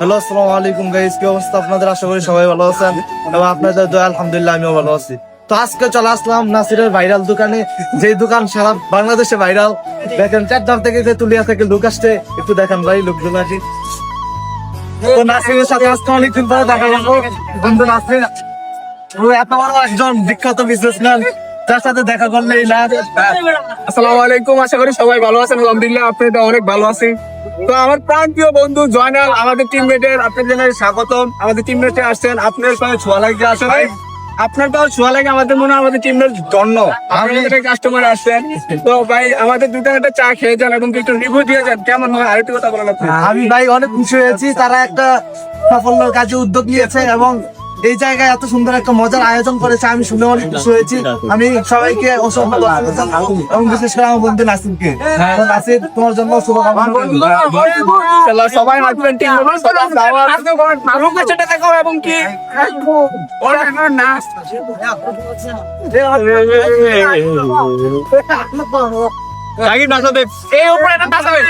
Hello, আসসালামু আলাইকুম guys, কি অবস্থা আপনাদের? আশা করি সবাই ভালো আছেন এবং আপনাদের দোয়া আলহামদুলিল্লাহ আমিও ভালো আছি। তো আজকে চলে আসলাম নাসিরের ভাইরাল দোকানে, যে দোকান সারা বাংলাদেশে ভাইরাল। দেখেন চারধাম থেকে যে তুলিয়া থেকে লোক আসছে, একটু দেখেন ভাই লোকজন আসি। তো নাসিরের সাথে আজকে অনেকদিন পরে দেখা গেল। বন্ধু নাসির ও এত বড় একজন বিখ্যাত বিজনেসম্যান, তার সাথে দেখা করলেই না। আসসালামু আলাইকুম, আশা করি সবাই ভালো আছেন। আলহামদুলিল্লাহ আপনাদের অনেক ভালো আছি। তো আমার প্রাণপ্রিয় বন্ধু জয়নাল, আমাদের টিমমেটের আপনাদের জানাই স্বাগতম। আমাদের টিমমেটে আসছেন, আপনার পায়ে ছোঁয়া লাগে আসলে আপনার পায়ে ছোঁয়া লাগে আমাদের মনে হয় আমাদের টিমের জন্য আপনাদের কাস্টমার আসছেন। তো ভাই আমাদের দুটো একটা চা খেয়ে যান এবং একটু রিভিউ দিয়ে যান, কেমন হয় আরেকটু কথা বলেন আপনি। আমি ভাই অনেক খুশি হয়েছি, তারা একটা সাফল্য কাজে উদ্যোগ নিয়েছে এবং এই জায়গায় এত সুন্দর একটা মজার আয়োজন করেছে। আমি শুনে অনেক খুশি হয়েছি। আমি সবাইকে অসংখ্য ধন্যবাদ জানাই এবং বিশেষ করে আমার বন্ধু নাসিরকে। তো নাসির, তোমার জন্য শুভকামনা। সবাই আসবেন, টিম এবং কি সাকিব নাচাবে এই উপরে একটা নাচাবে